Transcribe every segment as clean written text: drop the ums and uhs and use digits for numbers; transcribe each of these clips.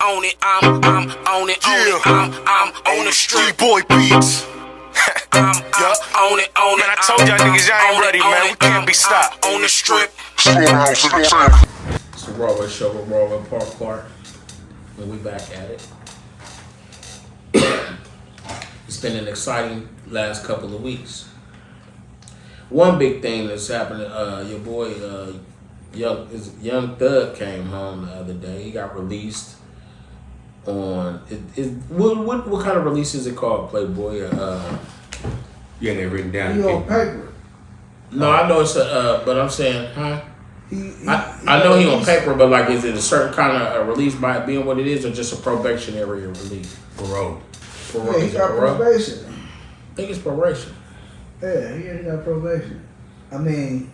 On it, I'm on it, I'm on the street. Boy beats. I'm on it, Man, I told y'all niggas y'all ain't ready, man. We can't be stopped. On the strip. It's the Broadway Show with Broadway Park Clark, and we back at it. It's been an exciting last couple of weeks. One big thing that's happening, your boy Young Thug came home the other day. He got released on what kind of release is it called, Playboy? You ain't written down. He on paper. No, I know it's but I'm saying, huh? I know he on he's- paper, but like, is it a certain kind of release by it being what it is, or just a probationary release? Parole. Yeah, he got probation. I think it's probation. Yeah, he already got probation. I mean,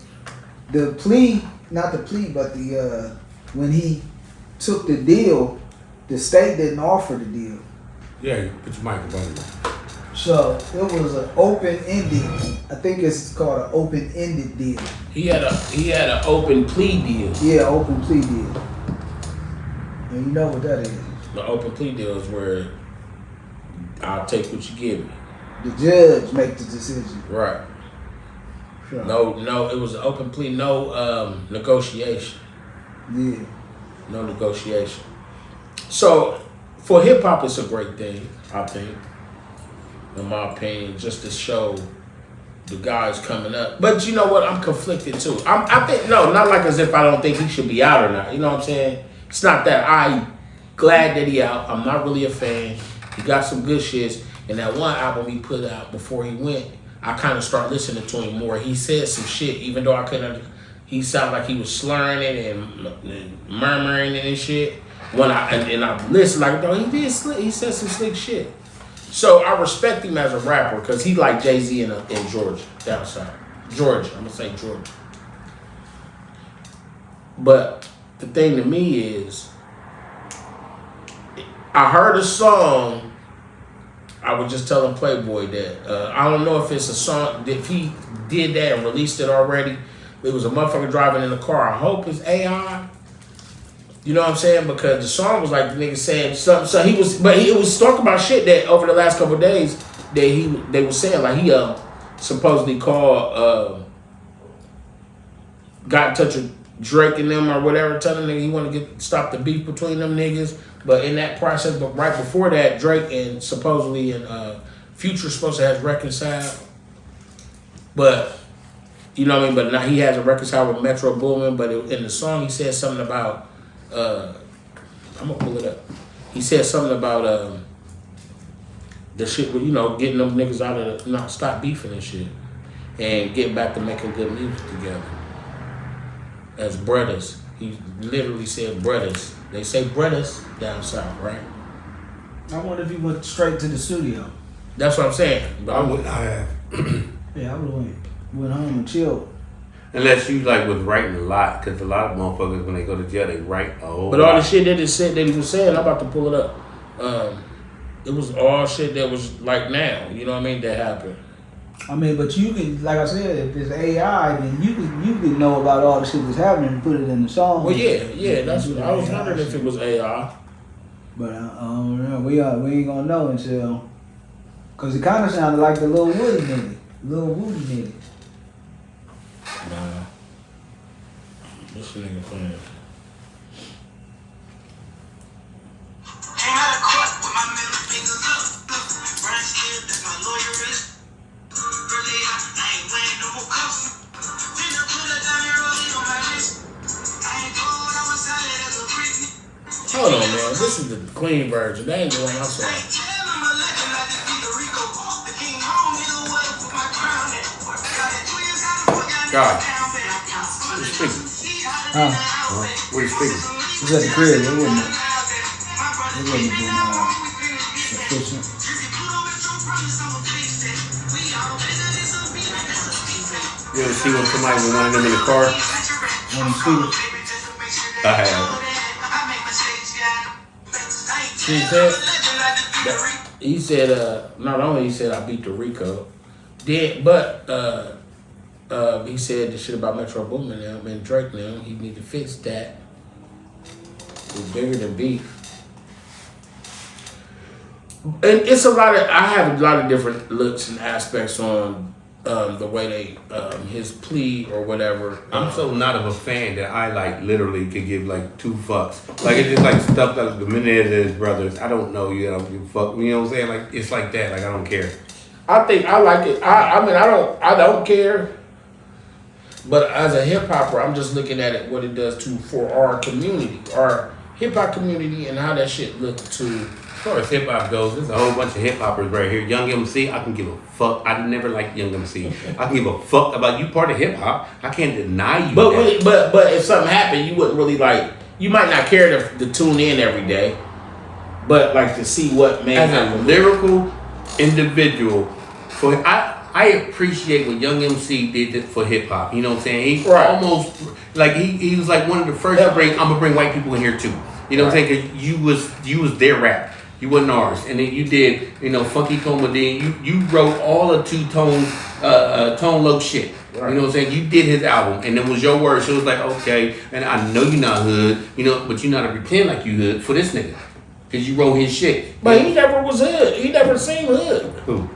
the plea, not the plea, but the when he took the deal, the state didn't offer the deal. Yeah, you put your microphone on. So it was an open-ended. I think it's called an open-ended deal. He had an open plea deal. Yeah, open plea deal. And you know what that is. The open plea deal is where I'll take what you give me. The judge make the decision. Right. So, No, it was an open plea, no negotiation. Yeah. No negotiation. So for hip hop, it's a great thing, I think, in my opinion, just to show the guys coming up. But you know what? I'm conflicted too. I think not like as if I don't think he should be out or not. You know what I'm saying? It's not that. I'm glad that he out. I'm not really a fan. He got some good shits. And that one album he put out before he went, I kind of started listening to him more. He said some shit, even though I couldn't. He sounded like he was slurring it and murmuring it and shit. When I listened, like, no, he said some slick shit. So I respect him as a rapper because he like Jay-Z in Georgia, down south. Georgia, I'm gonna say Georgia. But the thing to me is, I heard a song. I was just telling Playboy that I don't know if it's a song, if he did that and released it already. It was a motherfucker driving in the car. I hope it's AI. You know what I'm saying? Because the song was like the nigga saying something. So it was talking about shit that over the last couple of days that they were saying, like he supposedly called got in touch with Drake and them or whatever, telling nigga he want to stop the beef between them niggas. But in that process, but right before that, Drake and supposedly Future supposed to have reconciled. But you know what I mean? But now he hasn't reconciled with Metro Boomin. But in the song he said something about I'm gonna pull it up. He said something about the shit with, getting them niggas out of stop beefing and shit and getting back to making good music together as brothers. He literally said brothers. They say brothers down south, right? I wonder if he went straight to the studio. That's what I'm saying. But I have. Yeah, I would went home and chilled. Unless you like was writing a lot, because a lot of motherfuckers when they go to jail they write a whole But lot. all the shit that he was saying, I'm about to pull it up. It was all shit that was like now, you know what I mean, that happened. I mean, but you can, like I said, if it's AI, then you can know about all the shit that's happening and put it in the song. Well, yeah, that's what I was wondering if it was AI. But I don't know. We ain't gonna know until, cause it kind of sounded like the Lil Woody nigga. Nah. This nigga playing. Came out of court with my middle finger up. Brian Still, that's my lawyer is. Earlier, I ain't wearing no more cuffs. Then I put a diamond rolling on my wrist. I ain't cold, I was solid as a brick. Hold on, man. This is the clean version. That ain't the one I saw. Tell him I'm a legend like the Puerto Rico. The king home, nigga, what up with my crown at? Got it 2 years out of work, I God. down bad. What you speaking? Huh? What you speaking? It was at the crib. It wasn't been sufficient. You ever see when somebody with one of them in the car? When you see it, I have. He said, not only he said I beat the Rico, but he said the shit about Metro Boomin and Drake now. He need to fix that. It's bigger than beef. And it's a lot of. I have a lot of different looks and aspects on the way they his plea or whatever. I'm so not of a fan that I like literally could give like 2 fucks. Like it's just like stuff that the Menendez brothers. I don't know, you know, you fuck. You know what I'm saying? Like it's like that. Like I don't care. I think I like it. I mean, I don't care. But as a hip hopper, I'm just looking at it what it does for our community, our hip hop community, and how that shit look to. As far as hip hop goes, there's a whole bunch of hip hoppers right here. Young MC, I can give a fuck. I never liked Young MC. I can give a fuck about you. Part of hip hop. I can't deny you. But if something happened, you wouldn't really like. You might not care to tune in every day, but like to see what man. As a lyrical individual, I appreciate what Young MC did for hip hop. You know what I'm saying? He almost like he was like one of the first to bring. I'm gonna bring white people in here too. You know what I'm saying? Cause you was their rap. You wasn't ours, and then you did, you know, Funky Comedy. You wrote all of Two-Tone, Tone Loc shit. Right. You know what I'm saying? You did his album, and it was your words. So it was like, okay, and I know you're not hood, you know, but you know how to pretend like you hood for this nigga, cause you wrote his shit. But he never was hood. He never seen hood. Who?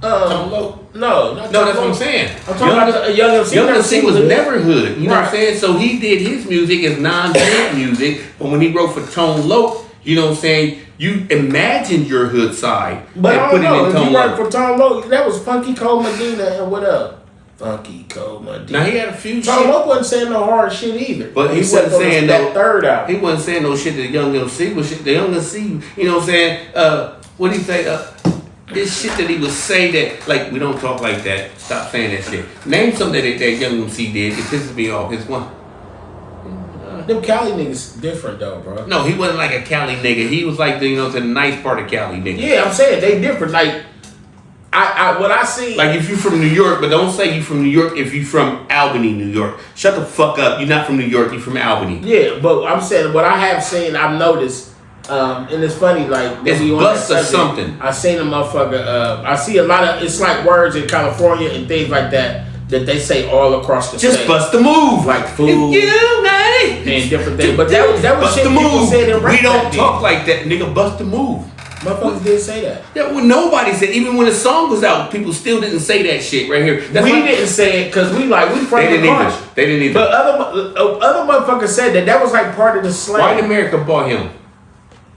Tone Loc. No, that's what I'm saying. I'm talking about Young MC. Young MC was never hood. You know what I'm saying? So he did his music as non-hood music, but when he wrote for Tone Loc, you know what I'm saying? You imagined your hood side but and put it in Tone Loc. If you worked for Tone Loc, that was Funky Cole Medina and what else? Funky Cole Medina. Now he had a few shit. Tone Loc wasn't saying no hard shit either. But he wasn't saying that third out. He wasn't saying no shit that Young MC was shit. The Young MC, you know what I'm saying? What did he say? This shit that he would say that, like, we don't talk like that. Stop saying that shit. Name something that Young MC did. It pisses me off. His one. Them Cali niggas different though, bro. No, he wasn't like a Cali nigga. He was like the nice part of Cali nigga. Yeah, I'm saying they different. Like, what I see. Like if you from New York, but don't say you from New York if you from Albany, New York. Shut the fuck up. You're not from New York. You from Albany. Yeah, but I'm saying what I have seen, I've noticed. And it's funny, like it's bust or something. I seen a motherfucker. I see a lot of it's like words in California and things like that they say all across the just state. Bust the move, like food, and different things. But that was bust shit the people move. said in rap. We don't talk like that, nigga. Bust the move. Motherfuckers didn't say that. Yeah, well, nobody said. Even when the song was out, people still didn't say that shit right here. We didn't say it because we from they the didn't either. They didn't either. But other motherfuckers said that was like part of the slang. White America bought him.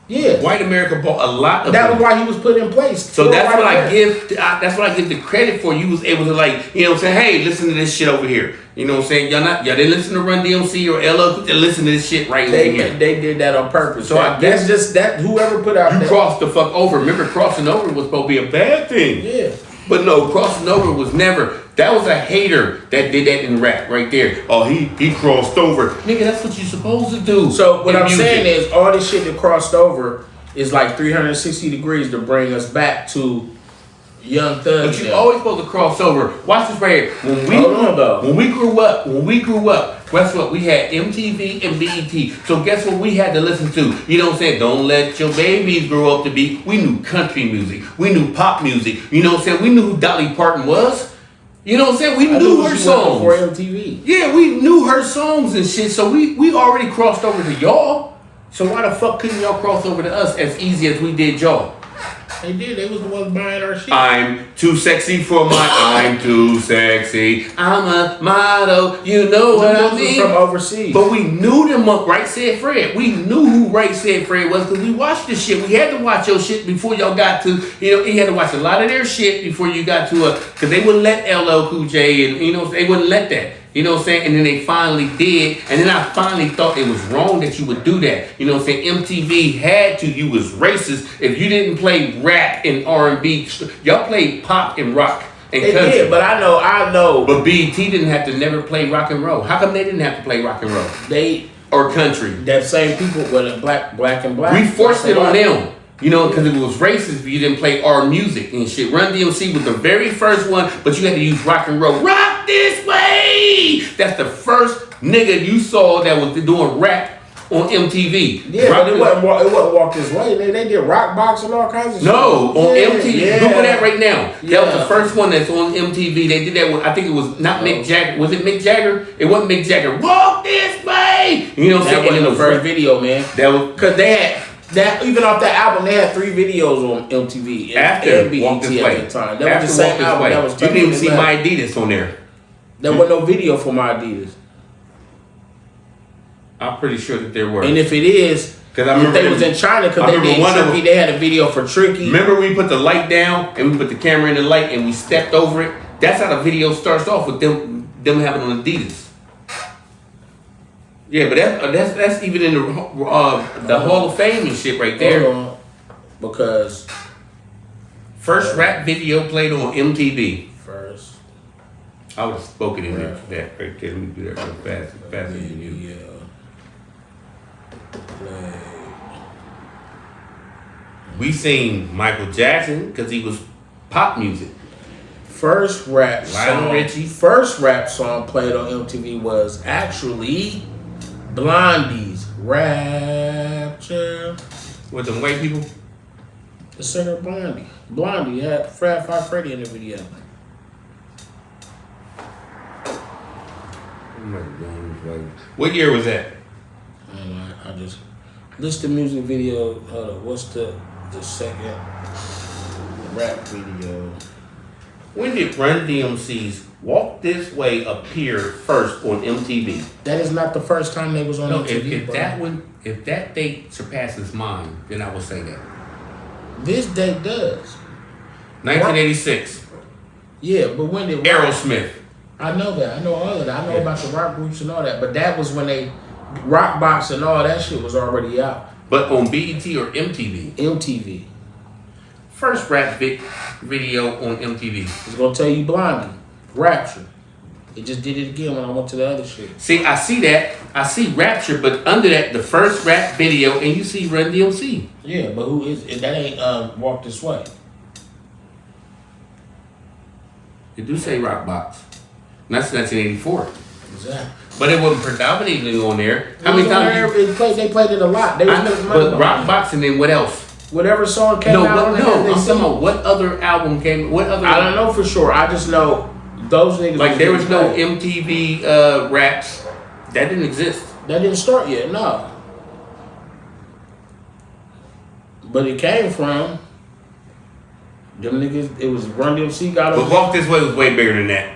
Yeah, White America bought a lot of. That was why he was put in place. So that's what I give. That's what I give the credit for. You was able to like, you know, what I'm saying, hey, listen to this shit over here. You know what I'm saying? Y'all didn't listen to Run DMC or LL. They listen to this shit right here. They did that on purpose. So I guess just that whoever put out. You crossed the fuck over. Remember, crossing over was supposed to be a bad thing. Yeah. But no, crossing over was never. That was a hater that did that in rap right there. Oh, he crossed over. Nigga, that's what you're supposed to do. So what I'm saying is all this shit that crossed over is like 360 degrees to bring us back to Young Thug. But you always supposed to cross over. Watch this right here. When we grew up, guess what? We had MTV and BET. So guess what we had to listen to? You know what I'm saying? Don't let your babies grow up to be. We knew country music. We knew pop music. You know what I'm saying? We knew who Dolly Parton was. You know what I'm saying? We knew her songs. For MTV. Yeah, we knew her songs and shit. So we already crossed over to y'all. So why the fuck couldn't y'all cross over to us as easy as we did y'all? They did. They was the ones buying our shit. I'm too sexy for my. I'm too sexy. I'm a model. You know what I mean? From overseas. But we knew them up. Right Said Fred. We knew who Right Said Fred was because we watched this shit. We had to watch your shit before y'all got to. You know, you had to watch a lot of their shit before you got to because they wouldn't let LL Cool J and you know they wouldn't let that. You know what I'm saying? And then they finally did. And then I finally thought it was wrong that you would do that. You know what I'm saying? MTV had to. You was racist if you didn't play rap and R&B. Y'all played pop and rock and they country. did, but I know. But BET didn't have to never play rock and roll. How come they didn't have to play rock and roll? Or country. That same people with black and black. We forced it on them. You know, because it was racist if you didn't play our music and shit. Run DMC was the very first one, but you had to use rock and roll. Rock this way! That's the first nigga you saw that was doing rap on MTV. Yeah, but it wasn't Walk This Way. They did Rock Box and all kinds of shit. No, on MTV. Yeah. Google that right now. Yeah. That was the first one that's on MTV. They did that with, I think it was not Mick Jagger. Was it Mick Jagger? It wasn't Mick Jagger. Walk this way! You know what I'm saying? That was the first video, man. That was... Because they had... That even off that album, they had 3 videos on MTV After and Walk BET This at Way. the time. That After was the same Walk This album. Way. That was You didn't even see left. My Adidas on there. There was no video for My Adidas. I'm pretty sure that there were. And if it is, 'Cause I if remember they was in China, because they did Tricky, they had a video for Tricky. Remember we put the light down and we put the camera in the light and we stepped over it? That's how the video starts off with them having on Adidas. Yeah, but that's even in the Hall of Fame and shit right there. Hold on. Because First rap video played on MTV. first I would have spoken in there for that right there. Let me do that real fast. Faster than you. video play. We seen Michael Jackson because he was pop music. First rap Lionel song. Richie. First rap song played on MTV was actually Blondie's Rapture. With them white people. The singer Blondie. Blondie had Fat Five Freddy in the video. What year was that? And I just list the music video. Hold on, what's the second rap video? When did Run DMC's Walk This Way appear first on MTV? That is not the first time they was on No, MTV. if bro. if that date surpasses mine, then I will say that. This date does. 1986. Yeah, but when did Aerosmith. I know that. I know all of that. I know about the rock groups and all that. But that was when they Rock Box and all that shit was already out. But on BET or MTV? MTV. First rap video on MTV. It's gonna tell you Blondie. Rapture. It just did it again when I went to the other shit. See, I see that. I see Rapture, but under that, the first rap video, and you see Run DMC. Yeah, but who is it? That ain't Walk This Way. It do say Rock Box. And that's 1984. Exactly. But it wasn't predominantly on there. How It many was on times? there, they played it a lot. They was making money But on Rock it. Box and then what else? Whatever song came No, out on but there, no. they I'm sing. talking about what other album came. What other? I don't know for sure. I just know those niggas. Like there was getting no played. MTV raps. That didn't exist. That didn't start yet, no. But it came from them niggas. It was Run DMC got But on. Walk This Way was way bigger than that.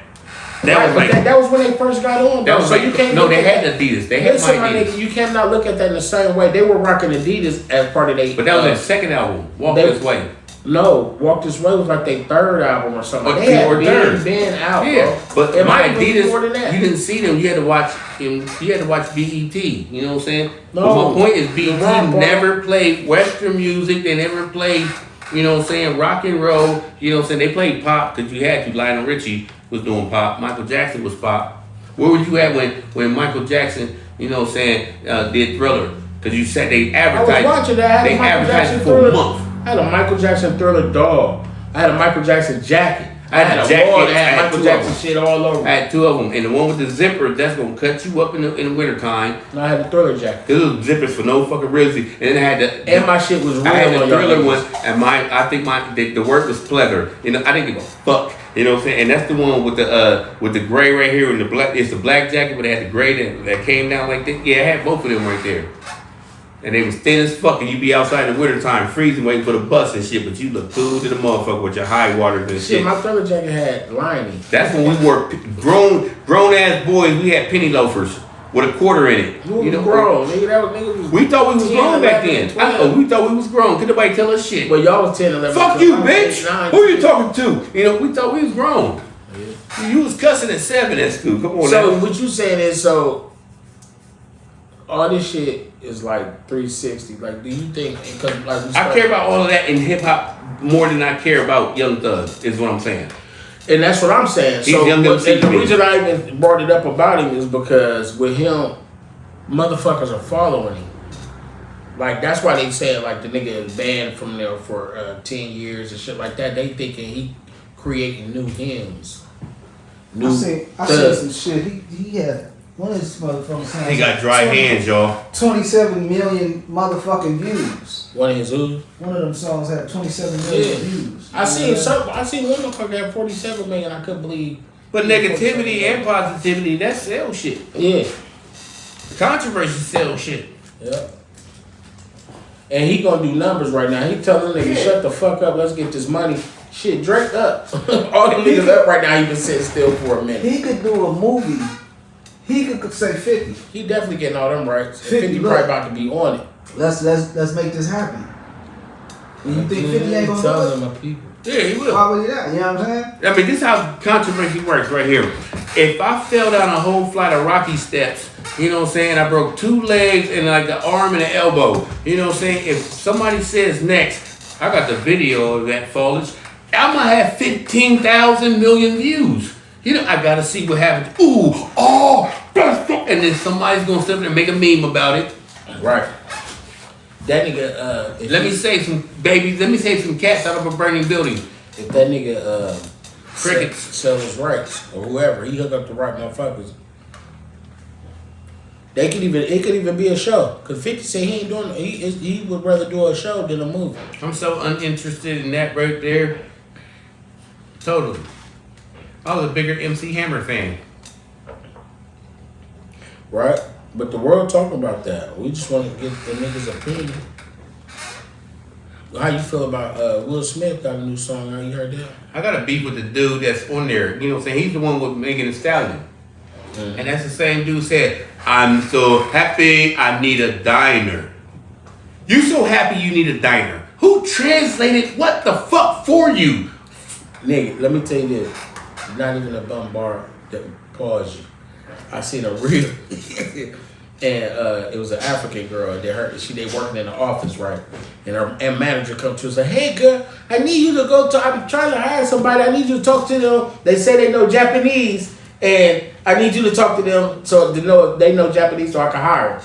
That Right, was but like that was when they first got on. that Bro. was So like you can't no. look They at had Adidas. They had Listen, my my Adidas. nigga, you cannot look at that in the same way. They were rocking Adidas as part of their. But that was their second album. Walk they- This Way. No, Walk This Way was like their third album or something. Or They two had or third. been out, Yeah, bro. but It my might be Adidas, more than that. you didn't see them. You had to watch him. You had to watch BET. You know what I'm saying? No, But my point is, the BET wrong part. never played Western music. They never played, you know what I'm saying, rock and roll. You know what I'm saying? They played pop because you had to. Lionel Richie was doing pop. Michael Jackson was pop. Where were you at when Michael Jackson, you know what I'm saying, did Thriller? Because you said they I advertised. was watching that. I had They a Michael advertised Jackson it for a Thriller. month. I had a Michael Jackson Thriller doll. I had a Michael Jackson jacket. I had a a jacket. wall that I had had Michael two Jackson of shit all over. I had two of them, and the one with the zipper, that's gonna cut you up in the wintertime. And I had a Thriller jacket. Cause it was zippers for no fucking reason. And then I had the And my shit was real I had the on y'all Thriller niggas. one, and I think the word was pleather. You know, I didn't give a fuck. You know what I'm saying? And that's the one with the gray right here and the black. It's the black jacket, but it had the gray that came down like that. Yeah, I had both of them right there. And they was thin as fuck, and you be outside in the wintertime freezing, waiting for the bus and shit. But you look cool to the motherfucker with your high waters and Shit, shit. my Thriller jacket had lining. That's when we wore grown ass boys. We had penny loafers with a quarter in it. You was grown, nigga. That was nigga. We thought we was 10, grown back 11, then. I know, 12. we thought we was grown. Could nobody tell us shit? But y'all was 10, 11. Fuck 12, you, I was bitch. 8, 9, Who you talking to? You know, we thought we was grown. You was cussing at 7 at school. Come on So now. what you saying is, so all this shit is like 360. Like, do you think? Because like we I care about all of that in hip hop more than I care about Young Thug. Is what I'm saying. and that's what I'm saying. He's So Young and MC the to me. reason I even brought it up about him is because with him, motherfuckers are following him. Like that's why they saying like the nigga is banned from there for 10 years and shit like that. They thinking he creating new hymns. I seen some shit. He had one of his motherfuckers. He got dry hands, y'all. 27 million motherfucking views. One of his who? One of them songs had 27 million Yeah. views. I seen one motherfucker had 47 million. I couldn't believe. But negativity and positivity, that sell shit. Yeah. Controversy sell shit. Yeah. And he gonna do numbers right now. He telling niggas, shut the fuck up, let's get this money. Shit, Drake up. All the niggas up right now, he been sitting still for a minute. He could do a movie. He could say 50. He definitely getting all them rights. 50 probably about to be on it. Let's make this happen. And you think 50 ain't gonna tell do them it? my people. Yeah, he will. Why would he not? You know what I'm saying? I mean, this is how controversy works right here. If I fell down a whole flight of rocky steps, you know what I'm saying, I broke 2 legs and like an arm and an elbow, you know what I'm saying, if somebody says next, I got the video of that foliage, I'm gonna have 15,000 million views. You know, I gotta see what happens. Ooh, oh, that's so, and then somebody's gonna sit there and make a meme about it. Right. That nigga, Let me save some cats out of a burning building. if that nigga Crickets. sell his rights or whoever, he hook up the right motherfuckers. It could even be a show. Cause 50 said he ain't doing. He would rather do a show than a movie. I'm so uninterested in that right there. Totally. I was a bigger MC Hammer fan. Right? But the world talking about that. We just want to get the niggas' opinion. How you feel about Will Smith got a new song? Have you heard that? I got a beef with the dude that's on there. You know what I'm saying? He's the one with Megan Thee Stallion. Mm-hmm. And that's the same dude said, I'm so happy I need a diner. You so happy you need a diner. Who translated what the fuck for you? Nigga, let me tell you this. Not even a bum bar that pause you. I seen a reel. And it was an African girl. They working in the office, right? And her manager come to her and say, "Hey girl, I need you to go to. I'm trying to hire somebody. I need you to talk to them. They say they know Japanese, and I need you to talk to them so to know if they know Japanese so I can hire them."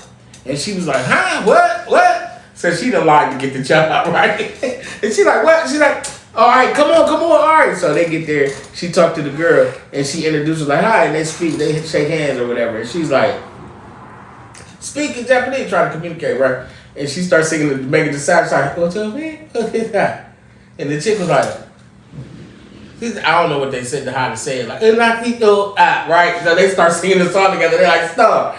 And she was like, "Huh? What?" So she done lied to get the job, right? And she like, "What?" She like, "All right, come on, all right." So they get there. She talked to the girl, and she introduces like, "Hi," and they speak. They shake hands or whatever. And she's like, speaking Japanese, trying to communicate, right? And she starts singing, making the sound. She's like, "What's up, man? What's that?" And the chick was like, I don't know what they said, how to say it, like, right? So they start singing the song together. They're like, stop.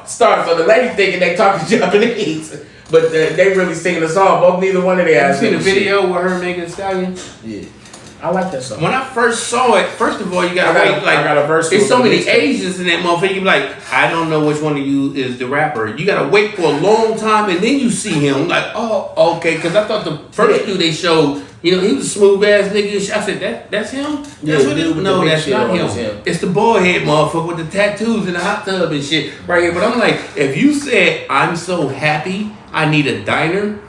So the lady thinking they talking Japanese, but they really singing the song. Both neither one of their You seen the video with her Megan Thee Stallion? Yeah. I like that song. When I first saw it, first of all, you gotta wait. Like, I got a verse. there's so many Asians in that motherfucker. You be like, I don't know which one of you is the rapper. You gotta wait for a long time, and then you see him. Like, oh, okay. Because I thought the first dude they showed, you know, he was a smooth ass nigga. I said, that's him. Yeah, That's what dude it, with no, the big that's shit not on him. is him. It's the bald head motherfucker with the tattoos and the hot tub and shit right here. But I'm like, if you said, I'm so happy, I need a diner.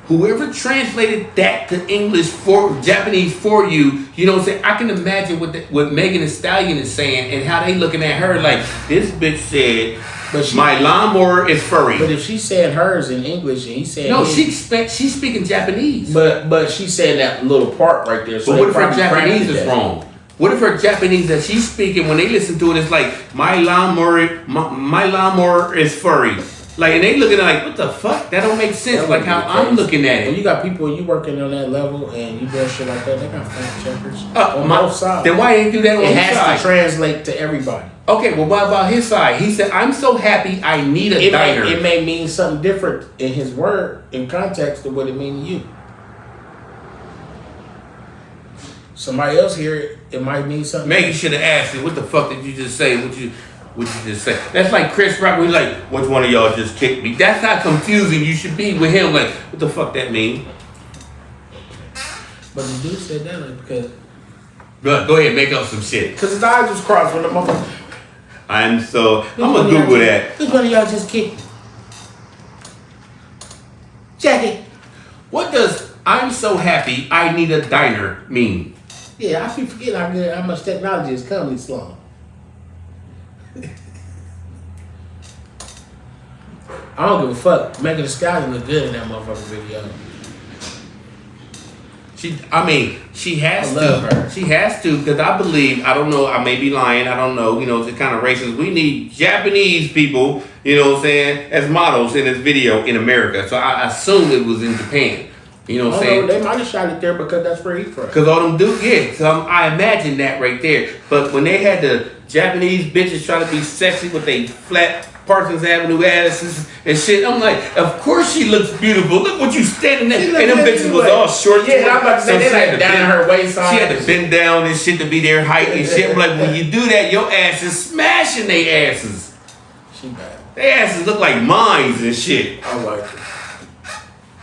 Whoever translated that to English for Japanese for you, you know what I'm saying? I can imagine what Megan Thee Stallion is saying and how they looking at her like, this bitch said, my lawnmower is furry. But if she's saying hers in English and he's saying No, his, she's speaking Japanese. but she's saying that little part right there. So But what if her probably Japanese crafted is that. wrong? What if her Japanese that she's speaking when they listen to it is like my lawnmower is furry? Like, and they looking at it like, what the fuck? That don't make sense. That Like would how be I'm crazy. looking at When it. you got people, you working on that level and you doing shit like that, they got fact checkers on both sides. Then why ain't do that on it his has side? to translate to everybody. Okay, well, what about his side? He said, I'm so happy I need a diner. It may mean something different in his word, in context, than what it mean to you. Somebody else hear it might mean something. Maggie should have asked you, what the fuck did you just say? What you just say? That's like Chris Rock, he's like, which one of y'all just kicked me? That's not confusing. You should be with him like, what the fuck that mean? But the dude said that like, because Go ahead, make up some shit. his eyes was crossed when the motherfucker. I'm gonna Google that. Which one of y'all just kicked me? Jackie. What does I'm so happy I need a diner mean? Yeah, I keep forgetting how much technology is coming slow. I don't give a fuck. Megan Thee Stallion look good in that motherfucking video. She has I love to. her. She has to, because I believe, I don't know, I may be lying, I don't know, you know, it's kind of racist. We need Japanese people, you know what I'm saying, as models in this video in America. So I assume it was in Japan. You know what I'm saying? They might have shot it there because that's where he's from. Because all them dudes, yeah. So I imagine that right there. But when they had Japanese bitches trying to be sexy with they flat Parsons Avenue asses and shit. I'm like, of course she looks beautiful. Look what you standing there. And them bitches was all short. Yeah, I'm about to say, they like down her waistline. She had to bend down and shit to be their height and shit. I'm like, when you do that, your ass is smashing they asses. She bad. They asses look like mines and shit. I like it.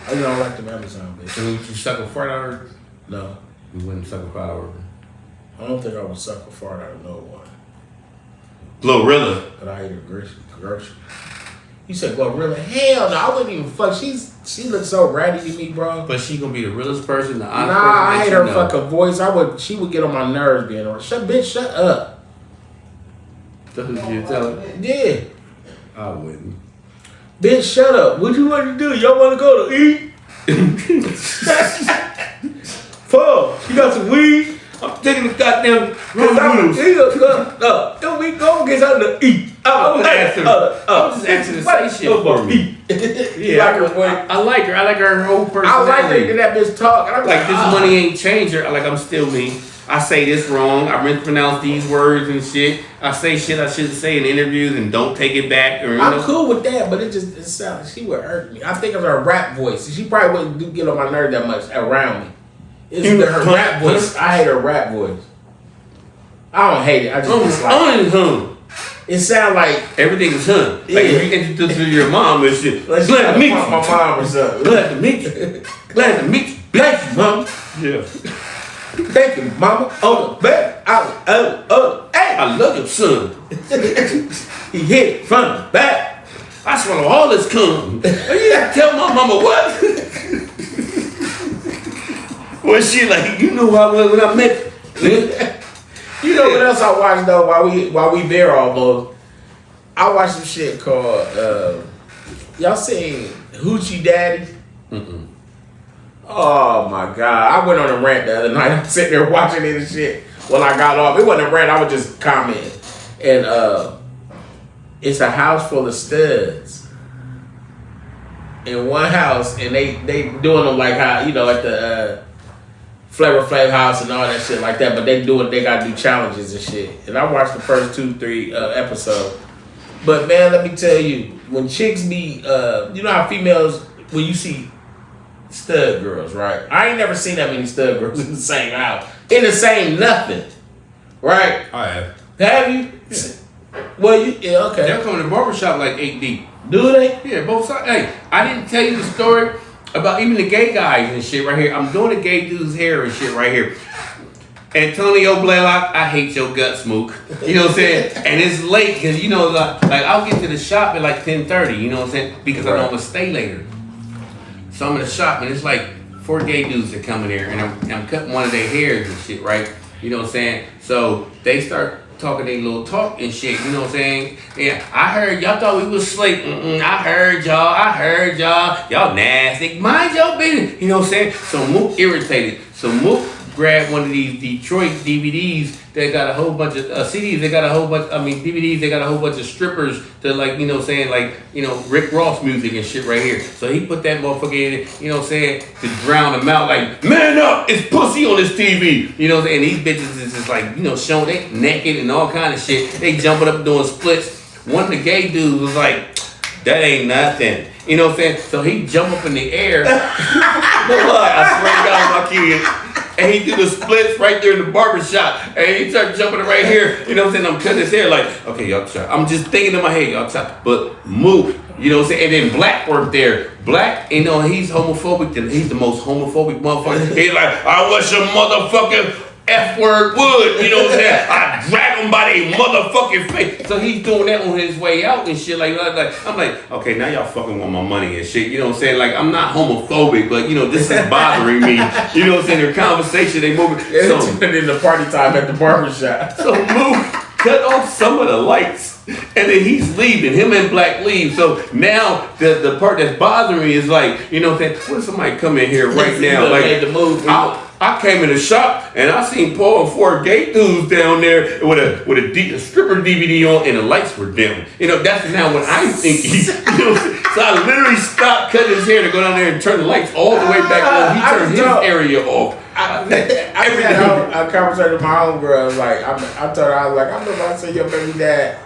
I don't like them Amazon bitches. So you suck a fart out of her? No. You wouldn't suck a fart out of her. I don't think I would suck a fart out of no one. Glorilla. But I hate her grocery. You said Glorilla? Hell no, I wouldn't even fuck. She looks so ratty to me, bro. But she gonna be the realest person, the honest Nah, person. I hate that her you know. fucking voice. She would get on my nerves being on. Shut up. That's what you tell her? Yeah. I wouldn't. Bitch, shut up. What you want to do? Y'all want to go to eat? Fuck. You got some weed? I'm taking the goddamn Cause noodles. Don't we go get something to eat? I was just asking to say shit for me. Yeah, I like her. I like her whole I personality. like her to that bitch talk. And I'm Like this money ain't changed her. Like I'm still me. I say this wrong. I mispronounce these words and shit. I say shit I shouldn't say in interviews and don't take it back. Or, I'm cool with that, but it sounds she would hurt me. I think of her rap voice. She probably wouldn't get on my nerve that much around me. It's her rap voice. I hate her rap voice. I don't hate it. I just dislike it. It sound like everything is hun. Like if you introduce to your mom and shit. Glad to meet you. My mom or something. Glad to meet you. Glad to meet you. Thank you, mama. Yeah. Thank you, mama. Oh, baby. Hey. I love your son. He hit it from the back. I swallow all this cum. You gotta tell my mama what? Well, she like, you know how I was when I met you. You know what else I watched though while we there almost? I watched some shit called y'all seen Hoochie Daddy? Mm-mm. Oh my god. I went on a rant the other night. I'm sitting there watching it and shit. When I got off, it wasn't a rant, I was just commenting. And it's a house full of studs in one house, and they doing them like how, you know, at the Flavor Flav house and all that shit like that, but they gotta do challenges and shit. And I watched the first 2-3 episodes. But man, let me tell you, when chicks be, you know how females, when you see stud girls, right? I ain't never seen that many stud girls in the same house. In the same nothing. Right? I have. Have you? Yeah. Well, yeah, okay. They'll come to the barbershop like 8 deep. Do they? Yeah, both sides. Hey, I didn't tell you the story about even the gay guys and shit right here. I'm doing a gay dude's hair and shit right here. Antonio Blaylock, I hate your guts, Mook. You know what I'm saying? And it's late because, you know, like I'll get to the shop at like 10:30, you know what I'm saying? Because I know I'm going to stay later. So I'm in the shop and it's like 4 gay dudes that come in there and I'm cutting one of their hairs and shit, right? You know what I'm saying? So they start talking their little talk and shit, you know what I'm saying? Yeah, I heard y'all thought we was asleep. I heard y'all. Y'all nasty. Mind your business. You know what I'm saying? So Mook irritated. So Mook grabbed one of these Detroit DVDs that got a whole bunch of CDs. They got a whole bunch. DVDs. They got a whole bunch of strippers that, like, you know what I'm saying, like, you know, Rick Ross music and shit right here. So he put that motherfucker in it, you know what I'm saying, to drown them out. Like, man up, it's pussy on this TV. You know what I'm saying? And these bitches is just like, you know, showing they naked and all kind of shit. They jumping up and doing splits. One of the gay dudes was like, that ain't nothing. You know what I'm saying? So he jumped up in the air. I swear to God, my kid. And he do the splits right there in the barbershop. And he started jumping it right here. You know what I'm saying? I'm cutting his hair like, okay, y'all try. I'm just thinking in my head, y'all try. But Mook, you know what I'm saying? And then Black worked there. Black, you know, he's homophobic. He's the most homophobic motherfucker. He's like, I wish a motherfucking F-word would, you know what I'm saying? I drag him by their motherfucking face. So he's doing that on his way out and shit. Like I'm like, okay, now y'all fucking want my money and shit. You know what I'm saying? Like, I'm not homophobic, but, you know, this is bothering me. You know what I'm saying? Their conversation, they moving. So in the party time at the barbershop. So Mook cut off some of the lights. And then he's leaving. Him and Black leave. So now the part that's bothering me is like, you know what I'm saying? What if somebody come in here right now? Like, made the move. I came in the shop and I seen Paul and 4 gay dudes down there with a stripper DVD on and the lights were dim. You know, that's now what I'm thinking. You know, so I literally stopped cutting his hair to go down there and turn the lights all the way back on. He turned his area off. I had a conversation with my homegirl. I was like, I told her, I was like, I remember I said your baby dad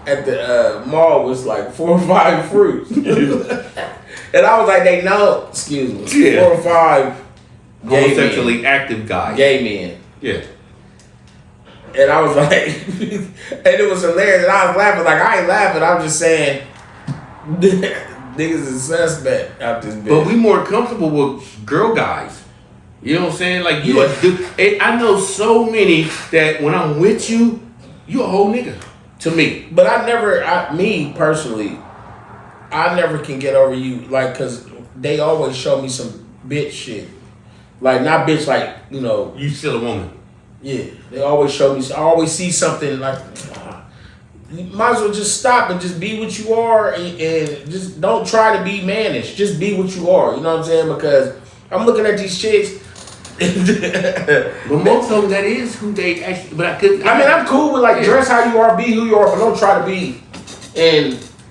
at the mall was like 4 or 5 fruits. And I was like, they know, excuse me, 4 or 5 homosexually active guys. Gay men. Yeah. And I was like, and it was hilarious. And I was laughing. Like, I ain't laughing. I'm just saying, niggas is suspect out this bitch. But we more comfortable with girl guys. You know what I'm saying? Like, you a dude. I know so many that when I'm with you, you a whole nigga to me. But me personally, I never can get over you, like, cause they always show me some bitch shit. Like, not bitch, like, you know. You still a woman. Yeah, they always show me. I always see something like, you might as well just stop and just be what you are, and just don't try to be mannish. Just be what you are. You know what I'm saying? Because I'm looking at these chicks. But most of them, that is who they actually. But I mean, I'm cool with like dress how you are, be who you are, but don't try to be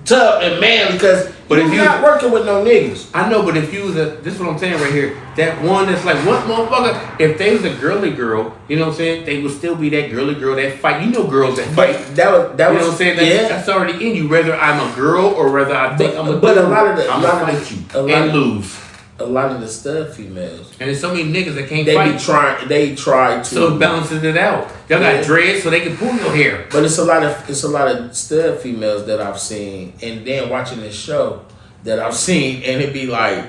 tough and manly because. But if you're not working with no niggas. I know, but if you was this is what I'm saying right here. That one that's like, what motherfucker? If they was a girly girl, you know what I'm saying? They would still be that girly girl that fight. You know girls that fight. But that was you know what I'm saying? That's already in you. Whether I'm a girl or whether I think I'm a dude, I'm gonna fight you and lose. A lot of the stud females. And there's so many niggas that can't fight. They try to. So it balances it out. Y'all got dreads so they can pull your hair. But it's a lot of stud females that I've seen, and then watching this show that I've seen, and it'd be like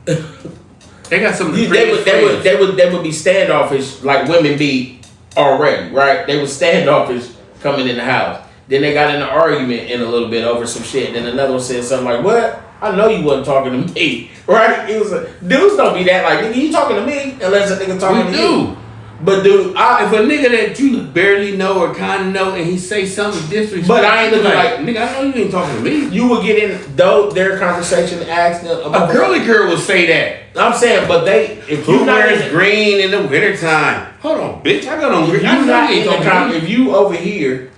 they got some. They would be standoffish like women be already, right? They were standoffish coming in the house. Then they got in an argument in a little bit over some shit. Then another one said something like, "What? I know you wasn't talking to me, right?" It was dudes don't be that like, nigga, you talking to me unless a nigga talking to you. But dude, if a nigga that you barely know or kind of know and he say something disrespectful, but I ain't looking like nigga, I know you ain't talking to me. You would get in their conversation and ask them about a girly girl would say that. I'm saying, but if you wears green in the wintertime, hold on, bitch, I got on green. If you over here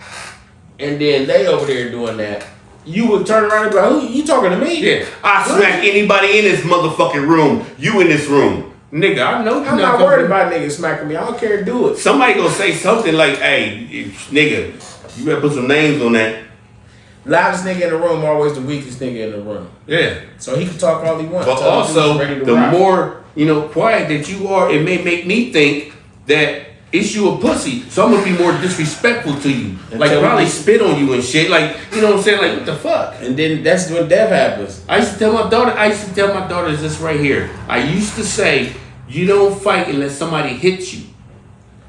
and then they over there doing that, you would turn around and be like, "Who you talking to me?" Yeah, I smack anybody in this motherfucking room. You in this room. Nigga, I know I'm not worried about niggas smacking me. I don't care. Do it. Somebody gonna say something like, "Hey, nigga, you better put some names on that." Loudest nigga in the room, always the weakest nigga in the room. Yeah. So he can talk all he wants. But also, the more quiet that you are, it may make me think that it's you a pussy. So I'm gonna be more disrespectful to you. Like probably spit on you and shit. Like, you know what I'm saying? Like, what the fuck? And then that's when death happens. I used to tell my daughters this right here. I used to say, you don't fight unless somebody hits you.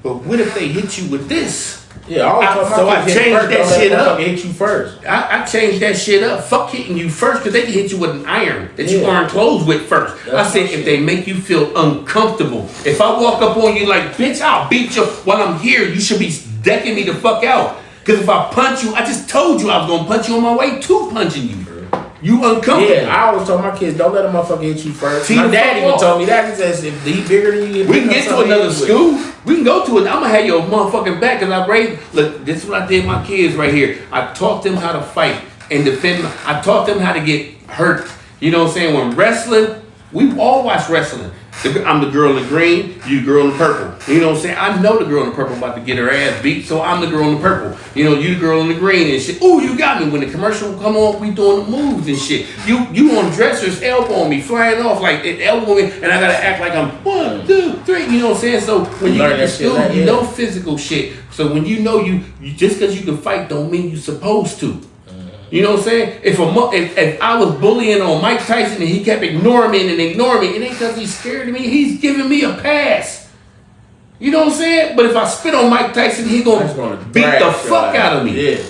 But what if they hit you with this? Yeah, I changed that shit up. Hit you first. I changed that shit up. Fuck hitting you first, because they can hit you with an iron that you aren't closed with first. That's I said if they make you feel uncomfortable. If I walk up on you like, bitch, I'll beat you while I'm here, you should be decking me the fuck out. Because if I punch you, I just told you I was gonna punch you on my way to punching you. You uncomfortable. Yeah, I always told my kids, don't let a motherfucker hit you first. My dad even told me that. He says, if he bigger than you, we can get to another school. We can go to it. I'm gonna have your motherfucking back because I raised. Look, this is what I did with my kids right here. I taught them how to fight and defend. I taught them how to get hurt. You know what I'm saying? When wrestling, we all watch wrestling. I'm the girl in the green, you the girl in the purple. You know what I'm saying? I know the girl in the purple about to get her ass beat, so I'm the girl in the purple. You know, you the girl in the green and shit. Ooh, you got me. When the commercial come on, we doing the moves and shit. You on dressers, elbowing me, flying off like it elbowing me, and I gotta act like I'm 1, 2, 3. You know what I'm saying? So when you get to school, you know physical shit. So when you know you just because you can fight don't mean you supposed to. You know what I'm saying? If I was bullying on Mike Tyson and he kept ignoring me, it ain't because he's scared of me. He's giving me a pass. You know what I'm saying? But if I spit on Mike Tyson, he gonna beat the fuck out of me. Yeah.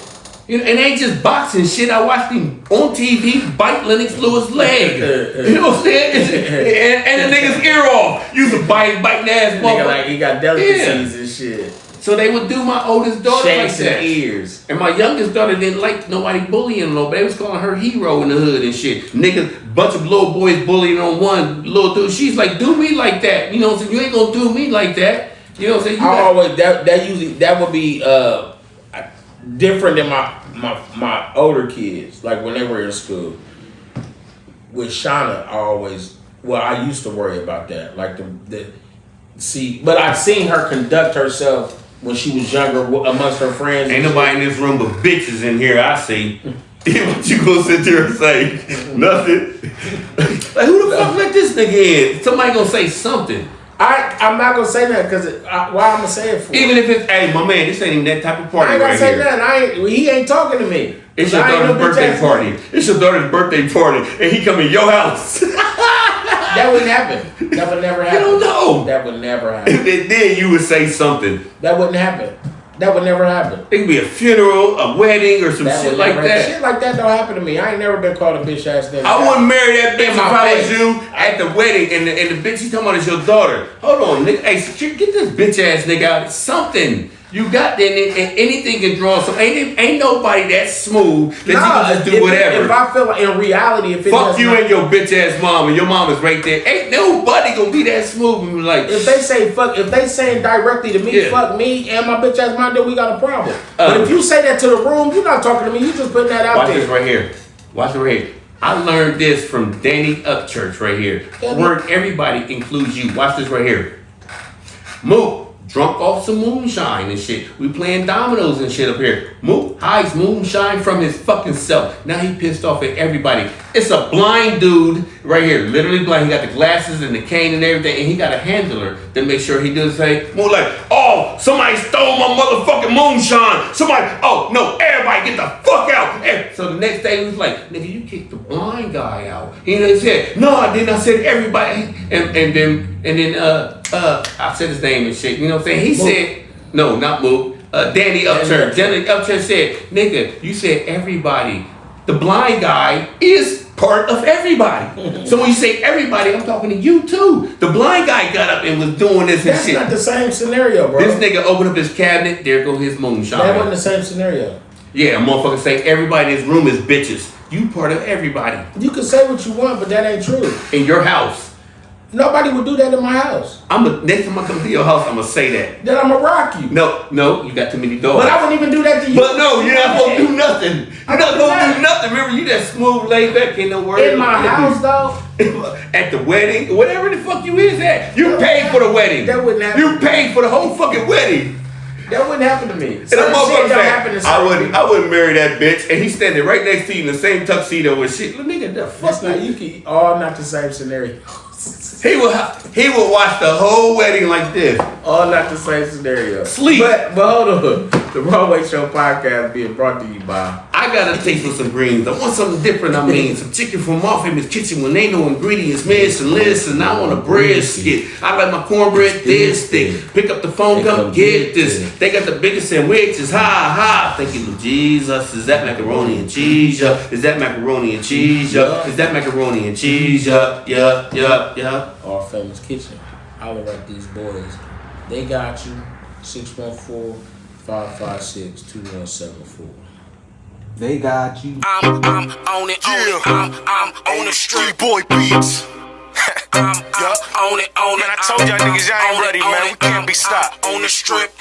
You know, and it ain't just boxing shit. I watched him on TV bite Lennox Lewis' leg. You know what I'm saying? And the nigga's ear off. You was a biting ass motherfucker. Like he got delicacies and shit. So they would do my oldest daughter Shanks like that. Ears. And my youngest daughter didn't like nobody bullying her, but they was calling her hero in the hood and shit. Niggas, bunch of little boys bullying on one little dude. She's like, do me like that. You know what I'm saying? You ain't gonna do me like that. You know what I'm saying? I always that would be different than my older kids, like when they were in school. With Shauna, I always Well, I used to worry about that. Like but I've seen her conduct herself when she was younger amongst her friends. Ain't nobody in this room but bitches in here, I see. What you gonna sit there and say? Nothing. Like, who the fuck let this nigga in? Somebody gonna say something. I'm not gonna say that because why I'm gonna say it for? Even if it's, hey, my man, this ain't even that type of party. I ain't gonna right say here. that. He ain't talking to me. It's your daughter's birthday party. It's your daughter's birthday party, and he come in your house. That wouldn't happen. That would never happen. You don't know. That would never happen. If it did, you would say something. That wouldn't happen. That would never happen. It could be a funeral, a wedding, or some shit like that. Shit like that don't happen to me. I ain't never been called a bitch ass nigga. I wouldn't marry that bitch if I was face. you at the wedding, and the bitch you talking about is your daughter. Hold on, nigga. Hey, get this bitch ass nigga out. Something. You got that, and anything can draw. So ain't nobody that smooth that you can just do whatever. If I feel like in reality, if it fuck you and your bitch ass mom, and your mom is right there. Ain't nobody gonna be that smooth and be like. If they say fuck, if they saying directly to me, fuck me and my bitch ass mom, then we got a problem. But if you say that to the room, you're not talking to me. You just putting that out watch there. Watch this right here. Watch it right here. I learned this from Danny Upchurch right here. Word everybody includes you. Watch this right here. Mook. Drunk off some moonshine and shit. We playing dominoes and shit up here. Mook hides moonshine from his fucking self. Now he pissed off at everybody. It's a blind dude right here, literally blind. He got the glasses and the cane and everything, and he got a handler that makes sure he doesn't say, more like, oh, somebody stole my motherfucking moonshine. Somebody, oh, no, everybody get the fuck out. And so the next day he was like, nigga, you kicked the blind guy out. He said, no, I didn't. I said everybody. And then I said his name and shit. You know what I'm saying? He said, no, not Mook. Danny Upchurch. Danny Upchurch said, nigga, you said everybody. The blind guy is part of everybody. So when you say everybody, I'm talking to you too. The blind guy got up and was doing this and That's shit. That's not the same scenario, bro. This nigga opened up his cabinet. There go his moonshine. That wasn't the same scenario. Yeah, a motherfucker say everybody in this room is bitches. You part of everybody. You can say what you want, but that ain't true. In your house. Nobody would do that in my house. Next time I come to your house, I'm gonna say that. Then I'm gonna rock you. No, you got too many doors. But I wouldn't even do that to you. But no, you're not gonna do nothing. You're not gonna do nothing. Remember, you that smooth, laid back, ain't no worry. In my house, though. At the wedding, whatever the fuck you is at, you paid for the wedding. That wouldn't happen. You paid for the whole fucking wedding. That wouldn't happen to me. And the motherfucker said, I wouldn't marry that bitch. And he's standing right next to you in the same tuxedo and shit. Look, nigga, the fuck. You can all not the same scenario. He will watch the whole wedding like this. All not the same scenario. Sleep. But hold on. The Wrong Way Show podcast being brought to you by. I got a taste for some greens. I want something different. Some chicken from My Famous Kitchen when ain't no ingredients. Listen, I want a brisket. I like my cornbread this thick. Pick up the phone, come get this. They got the biggest sandwiches. Ha. Thank you, Lord Jesus. Is that macaroni and cheese? Is that macaroni and cheese? Is that macaroni and cheese? Yeah. Our Famous Kitchen. Holler at these boys. They got you. 614-556-2174. They got you. I'm on it. I'm on the street boy beats. I'm on it. Man, I told y'all niggas y'all ain't ready, man. We can't be stopped. On the strip.